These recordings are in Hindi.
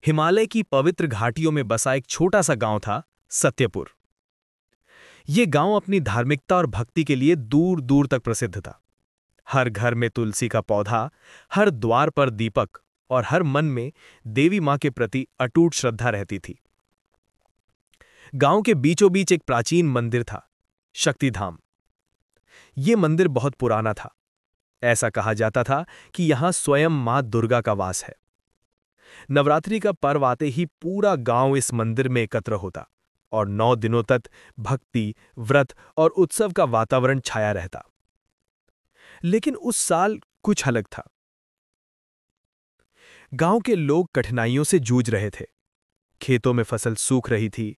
हिमालय की पवित्र घाटियों में बसा एक छोटा सा गांव था, सत्यपुर। ये गांव अपनी धार्मिकता और भक्ति के लिए दूर दूर तक प्रसिद्ध था। हर घर में तुलसी का पौधा, हर द्वार पर दीपक और हर मन में देवी मां के प्रति अटूट श्रद्धा रहती थी। गांव के बीचों बीच एक प्राचीन मंदिर था, शक्तिधाम। ये मंदिर बहुत पुराना था। ऐसा कहा जाता था कि यहां स्वयं मां दुर्गा का वास है। नवरात्रि का पर्व आते ही पूरा गांव इस मंदिर में एकत्र होता और 9 दिनों तक भक्ति, व्रत और उत्सव का वातावरण छाया रहता। लेकिन उस साल कुछ अलग था। गांव के लोग कठिनाइयों से जूझ रहे थे। खेतों में फसल सूख रही थी,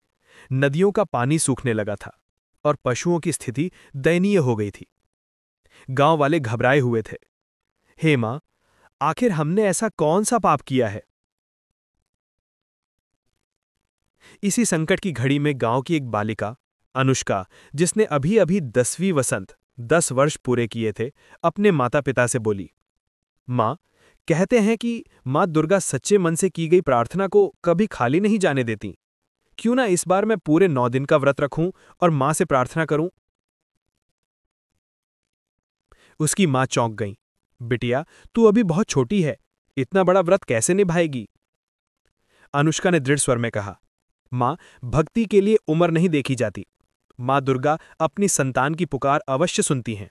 नदियों का पानी सूखने लगा था और पशुओं की स्थिति दयनीय हो गई थी। गांव वाले घबराए हुए थे। हे मां, आखिर हमने ऐसा कौन सा पाप किया है? इसी संकट की घड़ी में गांव की एक बालिका, अनुष्का, जिसने अभी अभी 10वीं वसंत 10 वर्ष पूरे किए थे, अपने माता पिता से बोली, मां, कहते हैं कि मां दुर्गा सच्चे मन से की गई प्रार्थना को कभी खाली नहीं जाने देती। क्यों ना इस बार मैं पूरे 9 दिन का व्रत रखूं और मां से प्रार्थना करूं? उसकी मां चौंक गई। बिटिया, तू अभी बहुत छोटी है, इतना बड़ा व्रत कैसे निभाएगी? अनुष्का ने दृढ़ स्वर में कहा, मां, भक्ति के लिए उम्र नहीं देखी जाती। मां दुर्गा अपनी संतान की पुकार अवश्य सुनती हैं।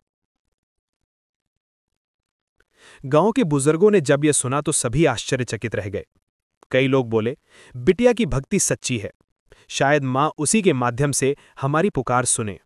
गांव के बुजुर्गों ने जब यह सुना तो सभी आश्चर्यचकित रह गए। कई लोग बोले, बिटिया की भक्ति सच्ची है, शायद मां उसी के माध्यम से हमारी पुकार सुने।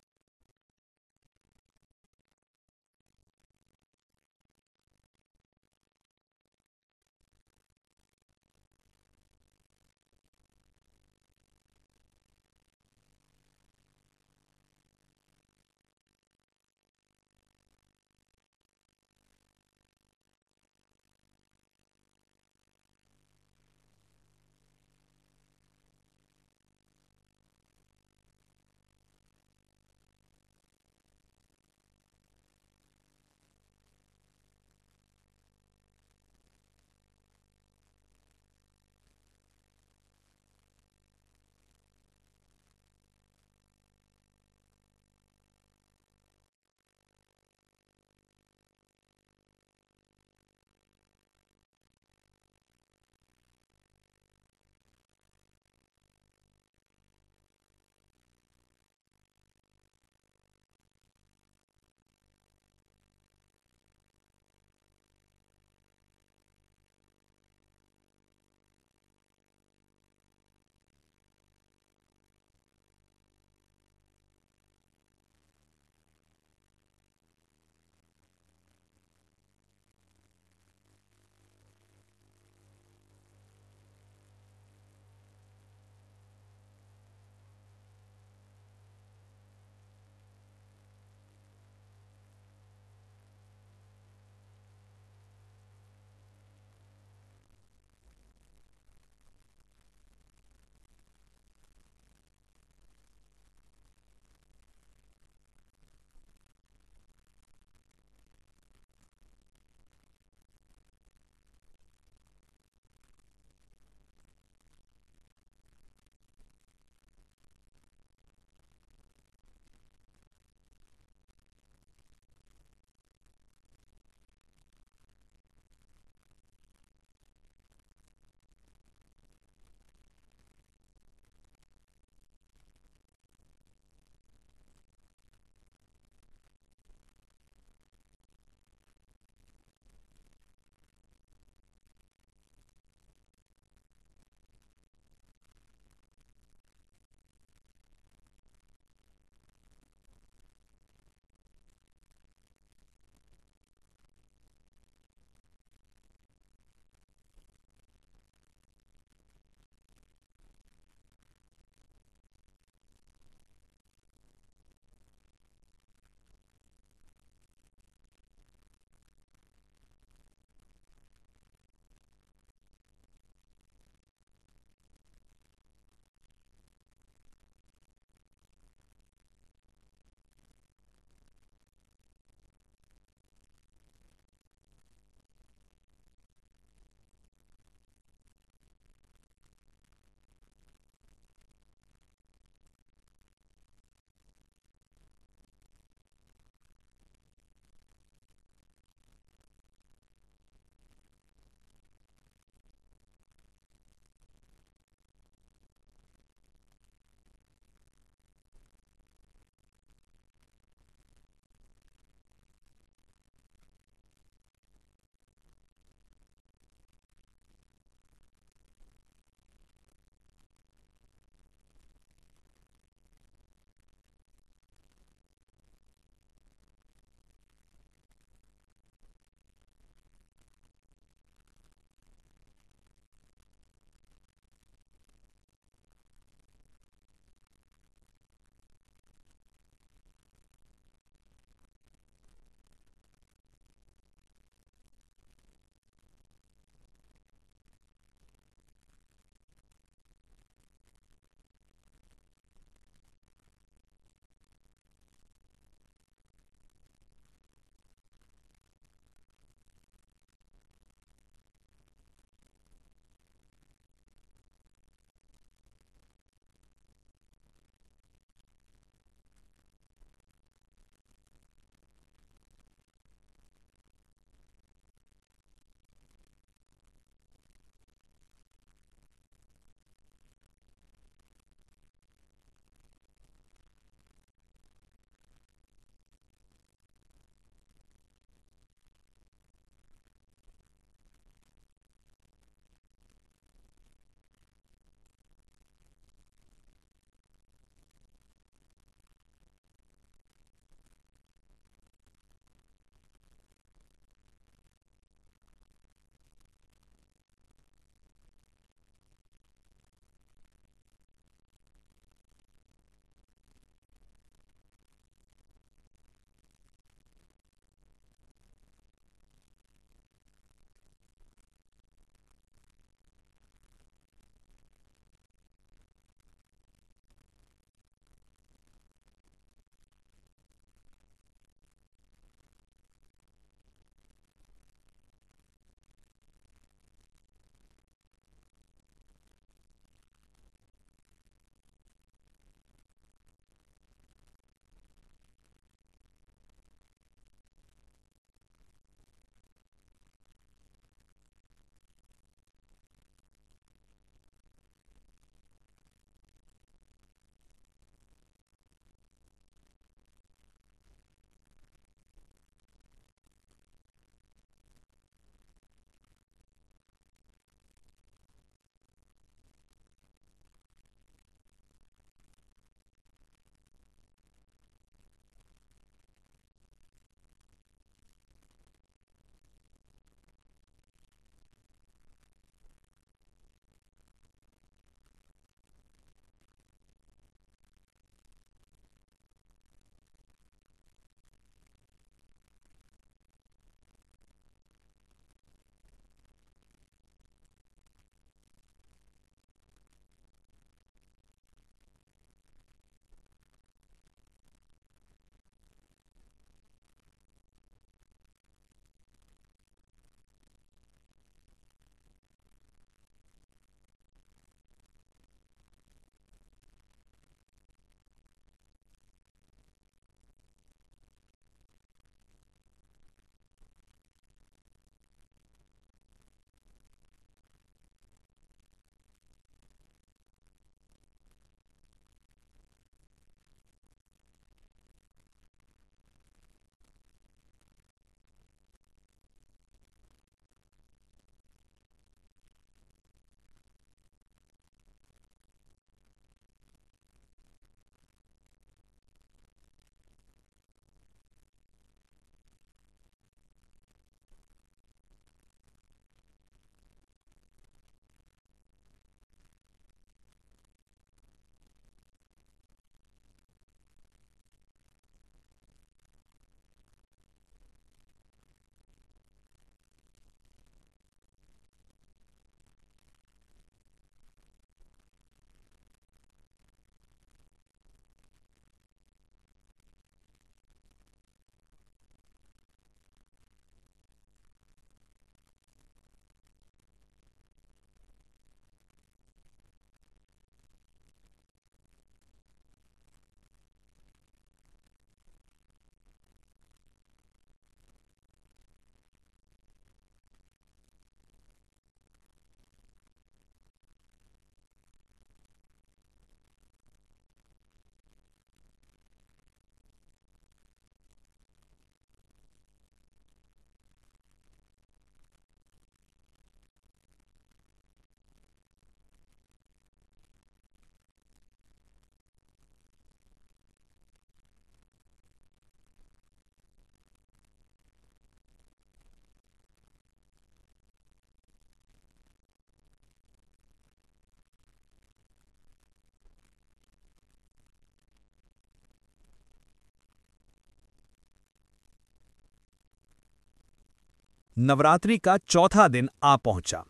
नवरात्रि का चौथा दिन आ पहुंचा।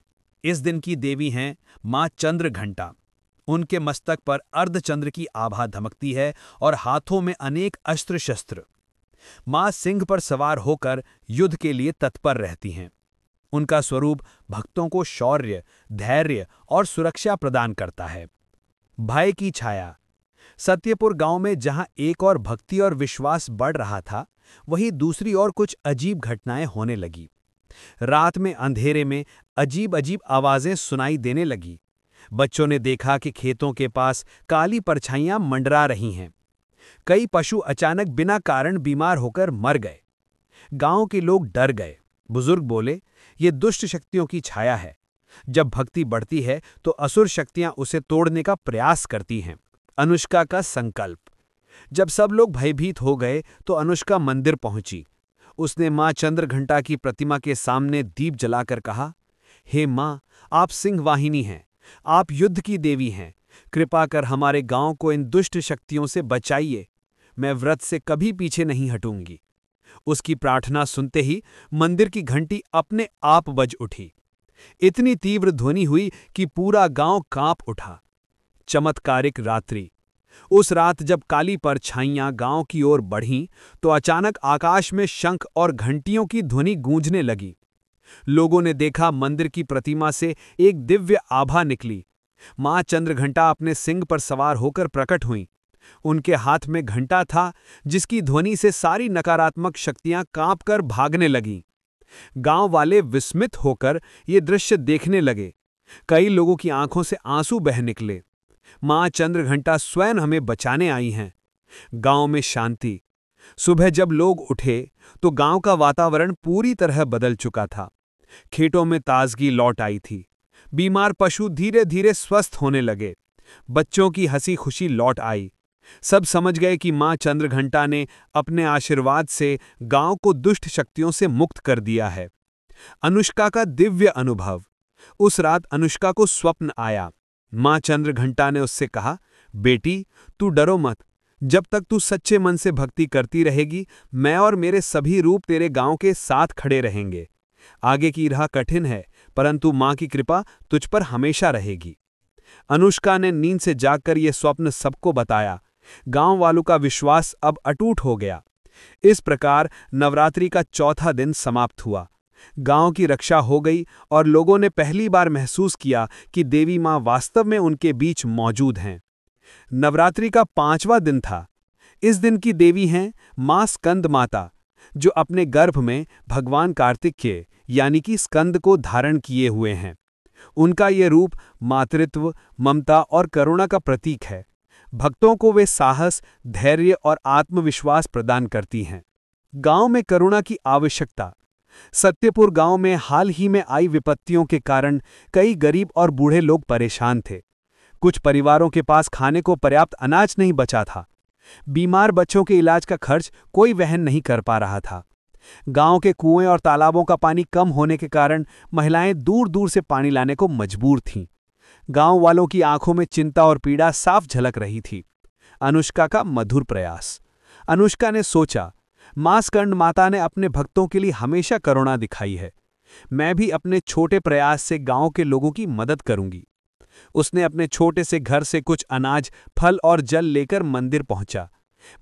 इस दिन की देवी हैं मां चंद्रघंटा। उनके मस्तक पर अर्धचंद्र की आभा धमकती है और हाथों में अनेक अस्त्र शस्त्र। मां सिंह पर सवार होकर युद्ध के लिए तत्पर रहती हैं। उनका स्वरूप भक्तों को शौर्य, धैर्य और सुरक्षा प्रदान करता है। भय की छाया। सत्यपुर गांव में जहां एक और भक्ति और विश्वास बढ़ रहा था, वहीं दूसरी ओर कुछ अजीब घटनाएं होने लगी। रात में अंधेरे में अजीब अजीब आवाजें सुनाई देने लगी। बच्चों ने देखा कि खेतों के पास काली परछाइयां मंडरा रही हैं। कई पशु अचानक बिना कारण बीमार होकर मर गए। गांव के लोग डर गए। बुजुर्ग बोले, ये दुष्ट शक्तियों की छाया है। जब भक्ति बढ़ती है तो असुर शक्तियां उसे तोड़ने का प्रयास करती हैं। अनुष्का का संकल्प। जब सब लोग भयभीत हो गए तो अनुष्का मंदिर पहुंची। उसने मां चंद्रघंटा की प्रतिमा के सामने दीप जलाकर कहा, हे मां, आप सिंह वाहिनी हैं, आप युद्ध की देवी हैं। कृपा कर हमारे गांव को इन दुष्ट शक्तियों से बचाइए। मैं व्रत से कभी पीछे नहीं हटूंगी। उसकी प्रार्थना सुनते ही मंदिर की घंटी अपने आप बज उठी। इतनी तीव्र ध्वनि हुई कि पूरा गांव कांप उठा। चमत्कारिक रात्रि। उस रात जब काली परछाइयां गांव की ओर बढ़ीं, तो अचानक आकाश में शंख और घंटियों की ध्वनि गूंजने लगी। लोगों ने देखा मंदिर की प्रतिमा से एक दिव्य आभा निकली। मां चंद्रघंटा अपने सिंह पर सवार होकर प्रकट हुईं। उनके हाथ में घंटा था, जिसकी ध्वनि से सारी नकारात्मक शक्तियां कांपकर भागने लगीं। गांव वाले विस्मित होकर ये दृश्य देखने लगे। कई लोगों की आंखों से आंसू बह निकले। मां चंद्रघंटा स्वयं हमें बचाने आई हैं। गांव में शांति। सुबह जब लोग उठे तो गांव का वातावरण पूरी तरह बदल चुका था। खेतों में ताजगी लौट आई थी। बीमार पशु धीरे धीरे स्वस्थ होने लगे। बच्चों की हंसी खुशी लौट आई। सब समझ गए कि मां चंद्रघंटा ने अपने आशीर्वाद से गांव को दुष्ट शक्तियों से मुक्त कर दिया है। अनुष्का का दिव्य अनुभव। उस रात अनुष्का को स्वप्न आया। मां चंद्रघंटा ने उससे कहा, बेटी, तू डरो मत। जब तक तू सच्चे मन से भक्ति करती रहेगी, मैं और मेरे सभी रूप तेरे गांव के साथ खड़े रहेंगे। आगे की राह कठिन है, परंतु मां की कृपा तुझ पर हमेशा रहेगी। अनुष्का ने नींद से जागकर यह स्वप्न सबको बताया। गांव वालों का विश्वास अब अटूट हो गया। इस प्रकार नवरात्रि का चौथा दिन समाप्त हुआ। गांव की रक्षा हो गई और लोगों ने पहली बार महसूस किया कि देवी मां वास्तव में उनके बीच मौजूद हैं। नवरात्रि का 5वां दिन था। इस दिन की देवी हैं मां स्कंद माता, जो अपने गर्भ में भगवान कार्तिकेय यानी कि स्कंद को धारण किए हुए हैं। उनका ये रूप मातृत्व, ममता और करुणा का प्रतीक है। भक्तों को वे साहस, धैर्य और आत्मविश्वास प्रदान करती हैं। गांव में करुणा की आवश्यकता। सत्यपुर गांव में हाल ही में आई विपत्तियों के कारण कई गरीब और बूढ़े लोग परेशान थे। कुछ परिवारों के पास खाने को पर्याप्त अनाज नहीं बचा था। बीमार बच्चों के इलाज का खर्च कोई वहन नहीं कर पा रहा था। गांव के कुएं और तालाबों का पानी कम होने के कारण महिलाएं दूर दूर से पानी लाने को मजबूर थीं। गांव वालों की आंखों में चिंता और पीड़ा साफ झलक रही थी। अनुष्का का मधुर प्रयास। अनुष्का ने सोचा, मां स्कंद माता ने अपने भक्तों के लिए हमेशा करुणा दिखाई है। मैं भी अपने छोटे प्रयास से गांव के लोगों की मदद करूंगी। उसने अपने छोटे से घर से कुछ अनाज, फल और जल लेकर मंदिर पहुंचा।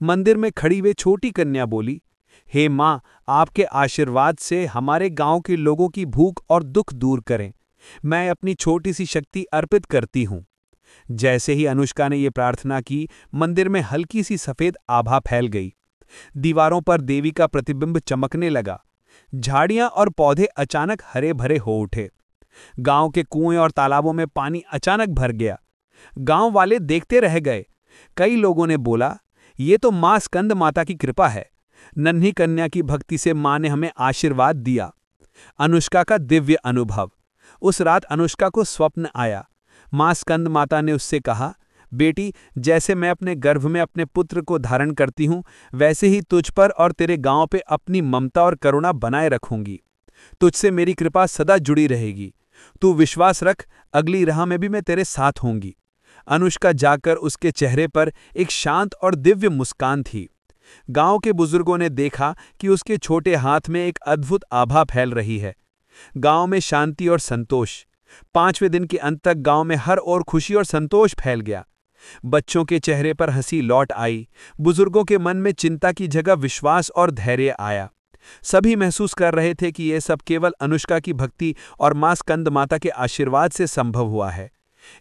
मंदिर में खड़ी वे छोटी कन्या बोली, हे मां, आपके आशीर्वाद से हमारे गांव के लोगों की भूख और दुख दूर करें। मैं अपनी छोटी सी शक्ति अर्पित करती हूं। जैसे ही अनुष्का ने ये प्रार्थना की, मंदिर में हल्की सी सफेद आभा फैल गई। दीवारों पर देवी का प्रतिबिंब चमकने लगा। झाड़ियां और पौधे अचानक हरे भरे हो उठे। गांव के कुएं और तालाबों में पानी अचानक भर गया। गांव वाले देखते रह गए। कई लोगों ने बोला, ये तो मां स्कंद माता की कृपा है। नन्ही कन्या की भक्ति से मां ने हमें आशीर्वाद दिया। अनुष्का का दिव्य अनुभव। उस रात अनुष्का को स्वप्न आया। मां स्कंद माता ने उससे कहा, बेटी, जैसे मैं अपने गर्भ में अपने पुत्र को धारण करती हूं, वैसे ही तुझ पर और तेरे गांव पे अपनी ममता और करुणा बनाए रखूंगी। तुझसे मेरी कृपा सदा जुड़ी रहेगी। तू विश्वास रख, अगली राह में भी मैं तेरे साथ होंगी। अनुष्का जाकर उसके चेहरे पर एक शांत और दिव्य मुस्कान थी। गांव के बुजुर्गों ने देखा कि उसके छोटे हाथ में एक अद्भुत आभा फैल रही है। गांव में शांति और संतोष। 5वें दिन के अंत तक गांव में हर ओर खुशी और संतोष फैल गया। बच्चों के चेहरे पर हंसी लौट आई। बुजुर्गों के मन में चिंता की जगह विश्वास और धैर्य आया। सभी महसूस कर रहे थे कि यह सब केवल अनुष्का की भक्ति और मां स्कंद माता के आशीर्वाद से संभव हुआ है।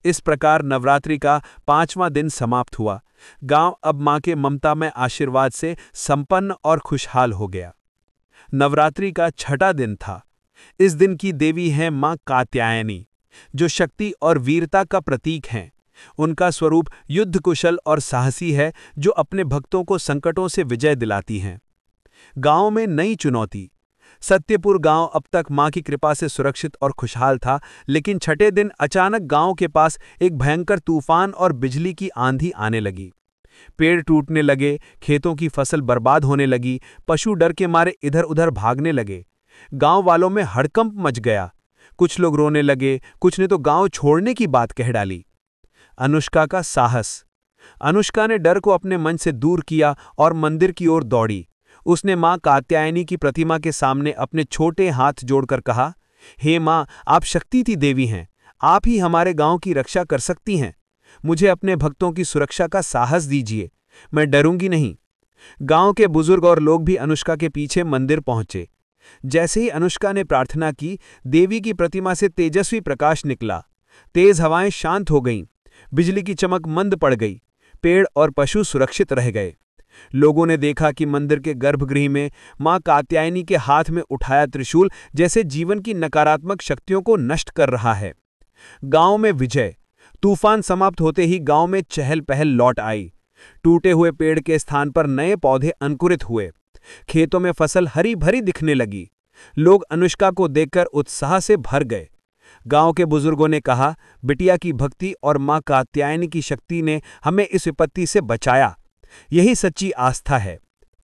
इस प्रकार नवरात्रि का 5वां दिन समाप्त हुआ। गांव अब मां के ममता में आशीर्वाद से संपन्न और खुशहाल हो गया। नवरात्रि का 6वां दिन था। इस दिन की देवी हैं मां कात्यायनी, जो शक्ति और वीरता का प्रतीक हैं। उनका स्वरूप युद्ध कुशल और साहसी है, जो अपने भक्तों को संकटों से विजय दिलाती हैं। गांव में नई चुनौती। सत्यपुर गांव अब तक मां की कृपा से सुरक्षित और खुशहाल था, लेकिन 6ठे दिन अचानक गांव के पास एक भयंकर तूफान और बिजली की आंधी आने लगी। पेड़ टूटने लगे, खेतों की फसल बर्बाद होने लगी, पशु डर के मारे इधर उधर भागने लगे। गांव वालों में हड़कंप मच गया। कुछ लोग रोने लगे, कुछ ने तो गांव छोड़ने की बात कह डाली। अनुष्का का साहस। अनुष्का ने डर को अपने मन से दूर किया और मंदिर की ओर दौड़ी। उसने मां कात्यायनी की प्रतिमा के सामने अपने छोटे हाथ जोड़कर कहा, हे मां, आप शक्ति की देवी हैं। आप ही हमारे गांव की रक्षा कर सकती हैं। मुझे अपने भक्तों की सुरक्षा का साहस दीजिए। मैं डरूंगी नहीं। गांव के बुजुर्ग और लोग भी अनुष्का के पीछे मंदिर पहुंचे। जैसे ही अनुष्का ने प्रार्थना की, देवी की प्रतिमा से तेजस्वी प्रकाश निकला। तेज हवाएं शांत हो गईं। बिजली की चमक मंद पड़ गई। पेड़ और पशु सुरक्षित रह गए। लोगों ने देखा कि मंदिर के गर्भगृह में मां कात्यायनी के हाथ में उठाया त्रिशूल जैसे जीवन की नकारात्मक शक्तियों को नष्ट कर रहा है। गांव में विजय। तूफान समाप्त होते ही गांव में चहल पहल लौट आई। टूटे हुए पेड़ के स्थान पर नए पौधे अंकुरित हुए। खेतों में फसल हरी भरी दिखने लगी। लोग अनुष्का को देखकर उत्साह से भर गए। गांव के बुजुर्गों ने कहा, बिटिया की भक्ति और मां कात्यायनी की शक्ति ने हमें इस विपत्ति से बचाया। यही सच्ची आस्था है।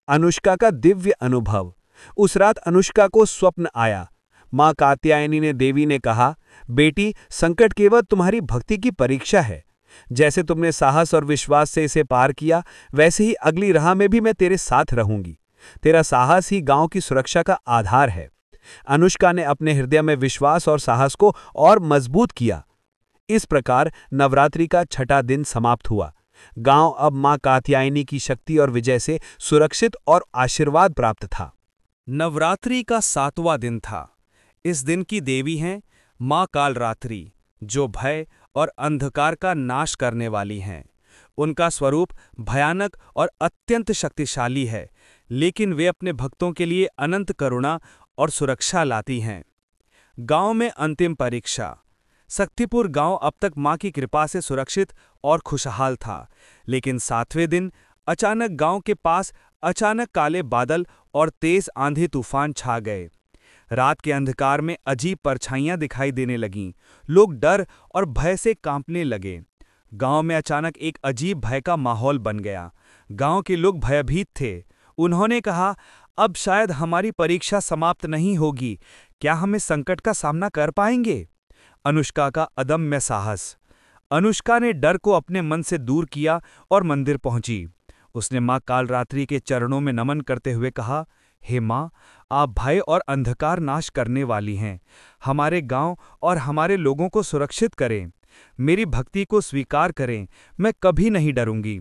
अनुष्का का दिव्य अनुभव। उस रात अनुष्का को स्वप्न आया। मां कात्यायनी ने देवी ने कहा, बेटी, संकट केवल तुम्हारी भक्ति की परीक्षा है। जैसे तुमने साहस और विश्वास से इसे पार किया, वैसे ही अगली राह में भी मैं तेरे साथ रहूंगी। तेरा साहस ही गांव की सुरक्षा का आधार है। अनुष्का ने अपने हृदय में विश्वास और साहस को और मजबूत किया। इस प्रकार नवरात्रि का 6ठा दिन समाप्त हुआ। गांव अब मां कात्यायनी की शक्ति और विजय से सुरक्षित और आशीर्वाद प्राप्त था। नवरात्रि का 7वां दिन था। इस दिन की देवी हैं मां कालरात्रि, जो भय और अंधकार का नाश करने वाली हैं। उनका स्वरूप भयानक और अत्यंत शक्तिशाली है, लेकिन वे अपने भक्तों के लिए अनंत करुणा और सुरक्षा लाती हैं। गांव में अंतिम परीक्षा। सत्यपुर गांव अब तक मां की कृपा से सुरक्षित और खुशहाल था, लेकिन 7वें दिन अचानक गांव के पास काले बादल और तेज आंधी तूफान छा गए। रात के अंधकार में अजीब परछाइयां दिखाई देने लगीं। लोग डर और भय से कांपने लगे। गांव में अचानक एक अजीब भय का माहौल बन गया। गांव के लोग भयभीत थे। उन्होंने कहा, अब शायद हमारी परीक्षा समाप्त नहीं होगी। क्या हम इस संकट का सामना कर पाएंगे? अनुष्का का अदम्य साहस। अनुष्का ने डर को अपने मन से दूर किया और मंदिर पहुंची। उसने मां कालरात्रि के चरणों में नमन करते हुए कहा, हे मां, आप भय और अंधकार नाश करने वाली हैं। हमारे गांव और हमारे लोगों को सुरक्षित करें। मेरी भक्ति को स्वीकार करें। मैं कभी नहीं डरूंगी।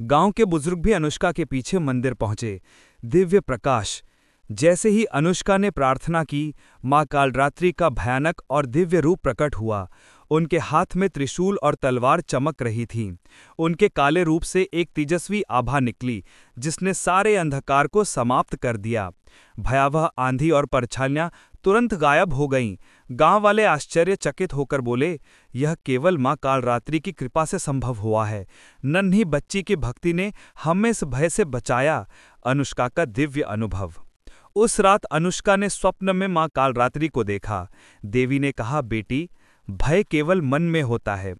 गांव के बुजुर्ग भी अनुष्का के पीछे मंदिर पहुंचे। दिव्य प्रकाश। जैसे ही अनुष्का ने प्रार्थना की, मां कालरात्रि का भयानक और दिव्य रूप प्रकट हुआ। उनके हाथ में त्रिशूल और तलवार चमक रही थी। उनके काले रूप से एक तेजस्वी आभा निकली, जिसने सारे अंधकार को समाप्त कर दिया। भयावह आंधी और परछाइयां तुरंत गायब हो गईं। गांव वाले आश्चर्यचकित होकर बोले, यह केवल मां कालरात्रि की कृपा से संभव हुआ है। नन्ही बच्ची की भक्ति ने हमें इस भय से बचाया। अनुष्का का दिव्य अनुभव। उस रात अनुष्का ने स्वप्न में मां कालरात्रि को देखा। देवी ने कहा, बेटी, भय केवल मन में होता है।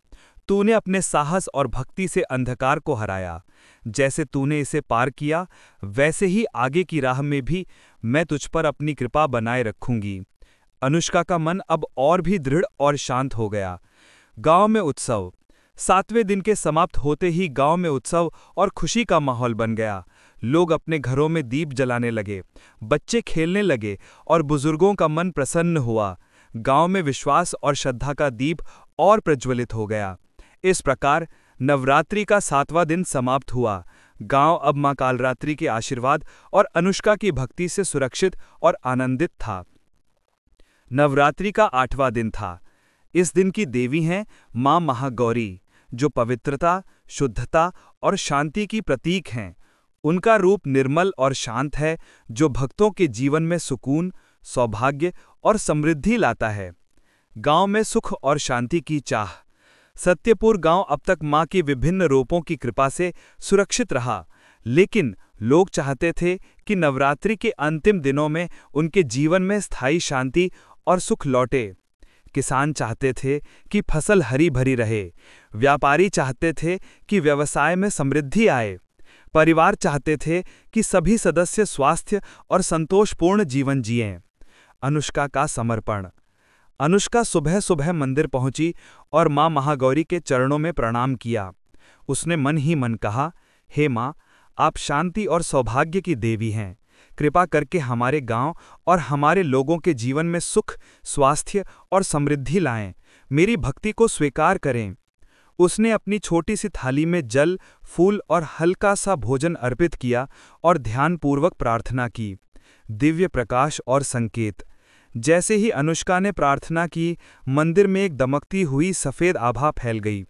तूने अपने साहस और भक्ति से अंधकार को हराया। जैसे तूने इसे पार किया, वैसे ही आगे की राह में भी मैं तुझ पर अपनी कृपा बनाए रखूंगी। अनुष्का का मन अब और भी दृढ़ और शांत हो गया। गांव में उत्सव। 7वें दिन के समाप्त होते ही गांव में उत्सव और खुशी का माहौल बन गया। लोग अपने घरों में दीप जलाने लगे, बच्चे खेलने लगे और बुजुर्गों का मन प्रसन्न हुआ। गांव में विश्वास और श्रद्धा का दीप और प्रज्वलित हो गया। इस प्रकार नवरात्रि का 7वां दिन समाप्त हुआ। गांव अब मां कालरात्रि के आशीर्वाद और अनुष्का की भक्ति से सुरक्षित और आनंदित था। नवरात्रि का 8वां दिन था। इस दिन की देवी हैं मां महागौरी, जो पवित्रता, शुद्धता और शांति की प्रतीक हैं। उनका रूप निर्मल और शांत है, जो भक्तों के जीवन में सुकून, सौभाग्य और समृद्धि लाता है। गांव में सुख और शांति की चाह। सत्यपुर गांव अब तक मां की विभिन्न रूपों की कृपा से सुरक्षित रहा, लेकिन लोग चाहते थे कि नवरात्रि के अंतिम दिनों में उनके जीवन में स्थायी शांति और सुख लौटे। किसान चाहते थे कि फसल हरी भरी रहे, व्यापारी चाहते थे कि व्यवसाय में समृद्धि आए, परिवार चाहते थे कि सभी सदस्य स्वास्थ्य और संतोषपूर्ण जीवन जिएं। अनुष्का का समर्पण। अनुष्का सुबह सुबह मंदिर पहुंची और मां महागौरी के चरणों में प्रणाम किया। उसने मन ही मन कहा, हे मां, आप शांति और सौभाग्य की देवी हैं। कृपा करके हमारे गांव और हमारे लोगों के जीवन में सुख, स्वास्थ्य और समृद्धि लाएं। मेरी भक्ति को स्वीकार करें। उसने अपनी छोटी सी थाली में जल, फूल और हल्का सा भोजन अर्पित किया और ध्यानपूर्वक प्रार्थना की। दिव्य प्रकाश और संकेत। जैसे ही अनुष्का ने प्रार्थना की, मंदिर में एक दमकती हुई सफ़ेद आभा फैल गई।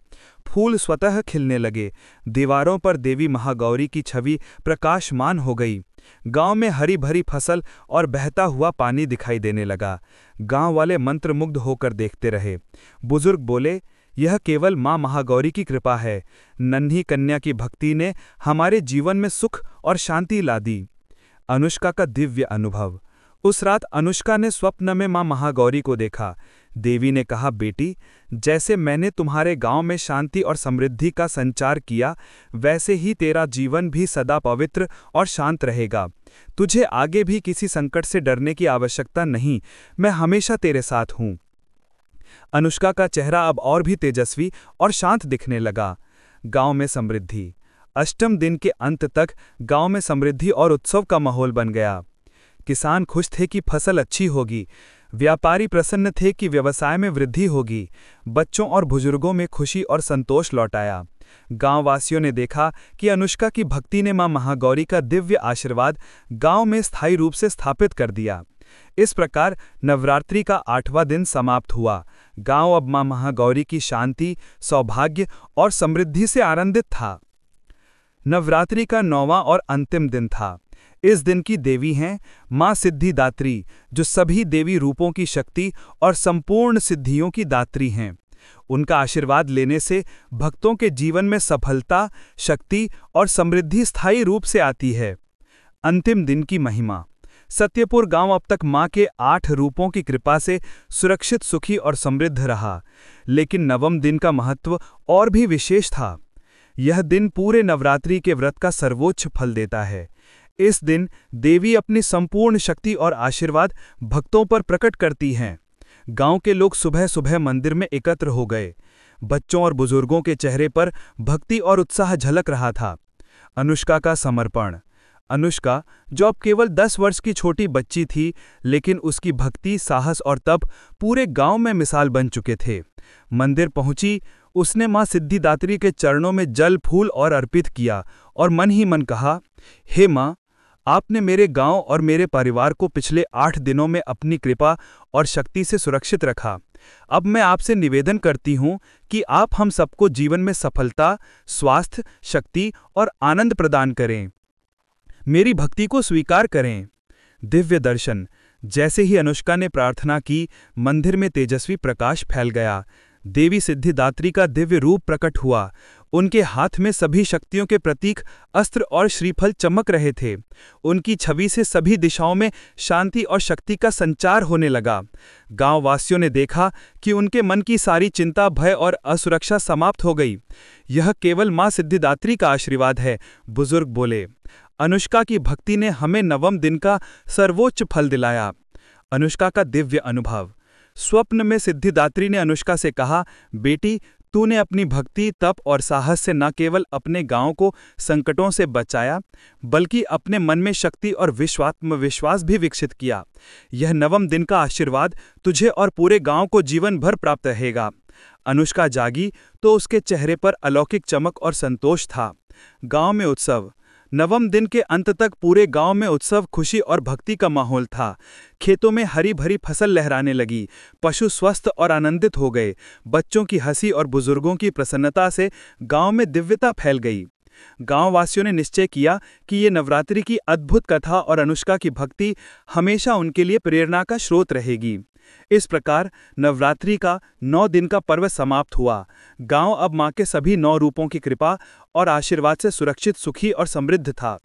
फूल स्वतः खिलने लगे। दीवारों पर देवी महागौरी की छवि प्रकाशमान हो गई। गांव में हरी भरी फसल और बहता हुआ पानी दिखाई देने लगा। गांव वाले मंत्रमुग्ध होकर देखते रहे। बुजुर्ग बोले, यह केवल मां महागौरी की कृपा है। नन्ही कन्या की भक्ति ने हमारे जीवन में सुख और शांति ला दी। अनुष्का का दिव्य अनुभव। उस रात अनुष्का ने स्वप्न में मां महागौरी को देखा। देवी ने कहा, बेटी, जैसे मैंने तुम्हारे गांव में शांति और समृद्धि का संचार किया, वैसे ही तेरा जीवन भी सदा पवित्र और शांत रहेगा। तुझे आगे भी किसी संकट से डरने की आवश्यकता नहीं। मैं हमेशा तेरे साथ हूं। अनुष्का का चेहरा अब और भी तेजस्वी और शांत दिखने लगा। गांव में समृद्धि। अष्टम दिन के अंत तक गांव में समृद्धि और उत्सव का माहौल बन गया। किसान खुश थे कि फसल अच्छी होगी, व्यापारी प्रसन्न थे कि व्यवसाय में वृद्धि होगी। बच्चों और बुजुर्गों में खुशी और संतोष लौट आया। गांववासियों ने देखा कि अनुष्का की भक्ति ने मां महागौरी का दिव्य आशीर्वाद गांव में स्थायी रूप से स्थापित कर दिया। इस प्रकार नवरात्रि का 8वां दिन समाप्त हुआ। गांव अब मां महागौरी की शांति, सौभाग्य और समृद्धि से आनंदित था। नवरात्रि का 9वां और अंतिम दिन था। इस दिन की देवी हैं मां सिद्धिदात्री, जो सभी देवी रूपों की शक्ति और संपूर्ण सिद्धियों की दात्री हैं। उनका आशीर्वाद लेने से भक्तों के जीवन में सफलता, शक्ति और समृद्धि स्थायी रूप से आती है। अंतिम दिन की महिमा। सत्यपुर गांव अब तक मां के 8 रूपों की कृपा से सुरक्षित, सुखी और समृद्ध रहा, लेकिन नवम दिन का महत्व और भी विशेष था। यह दिन पूरे नवरात्रि के व्रत का सर्वोच्च फल देता है। इस दिन देवी अपनी संपूर्ण शक्ति और आशीर्वाद भक्तों पर प्रकट करती हैं। गांव के लोग सुबह सुबह मंदिर में एकत्र हो गए। बच्चों और बुजुर्गों के चेहरे पर भक्ति और उत्साह झलक रहा था। अनुष्का का समर्पण। अनुष्का, जो अब केवल 10 वर्ष की छोटी बच्ची थी, लेकिन उसकी भक्ति, साहस और तप पूरे गांव में मिसाल बन चुके थे। मंदिर पहुंची, उसने मां सिद्धिदात्री के चरणों में जल, फूल और अर्पित किया और मन ही मन कहा, हे मां, आपने मेरे गांव और मेरे परिवार को पिछले 8 दिनों में अपनी कृपा और शक्ति से सुरक्षित रखा। अब मैं आपसे निवेदन करती हूं कि आप हम सबको जीवन में सफलता, स्वास्थ्य, शक्ति और आनंद प्रदान करें। मेरी भक्ति को स्वीकार करें। दिव्य दर्शन। जैसे ही अनुष्का ने प्रार्थना की, मंदिर में तेजस्वी प्रकाश फैल गया। देवी सिद्धिदात्री का दिव्य रूप प्रकट हुआ। उनके हाथ में सभी शक्तियों के प्रतीक अस्त्र और श्रीफल चमक रहे थे। उनकी छवि से सभी दिशाओं में शांति और शक्ति का संचार होने लगा। गांववासियों ने देखा कि उनके मन की सारी चिंता, भय और असुरक्षा समाप्त हो गई। यह केवल मां सिद्धिदात्री का आशीर्वाद है, बुजुर्ग बोले। अनुष्का की भक्ति ने हमें नवम दिन का सर्वोच्च फल दिलाया। अनुष्का का दिव्य अनुभव। स्वप्न में सिद्धिदात्री ने अनुष्का से कहा, बेटी, तूने अपनी भक्ति, तप और साहस से न केवल अपने गांव को संकटों से बचाया, बल्कि अपने मन में शक्ति और आत्मविश्वास भी विकसित किया। यह नवम दिन का आशीर्वाद तुझे और पूरे गांव को जीवन भर प्राप्त रहेगा। अनुष्का जागी तो उसके चेहरे पर अलौकिक चमक और संतोष था। गांव में उत्सव। नवम दिन के अंत तक पूरे गांव में उत्सव, खुशी और भक्ति का माहौल था। खेतों में हरी भरी फसल लहराने लगी, पशु स्वस्थ और आनंदित हो गए। बच्चों की हंसी और बुजुर्गों की प्रसन्नता से गांव में दिव्यता फैल गई। गांव वासियों ने निश्चय किया कि ये नवरात्रि की अद्भुत कथा और अनुष्का की भक्ति हमेशा उनके लिए प्रेरणा का स्रोत रहेगी। इस प्रकार नवरात्रि का 9 दिन का पर्व समाप्त हुआ। गांव अब मां के सभी 9 रूपों की कृपा और आशीर्वाद से सुरक्षित, सुखी और समृद्ध था।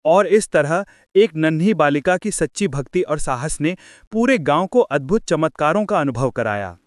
और इस तरह एक नन्ही बालिका की सच्ची भक्ति और साहस ने पूरे गांव को अद्भुत चमत्कारों का अनुभव कराया।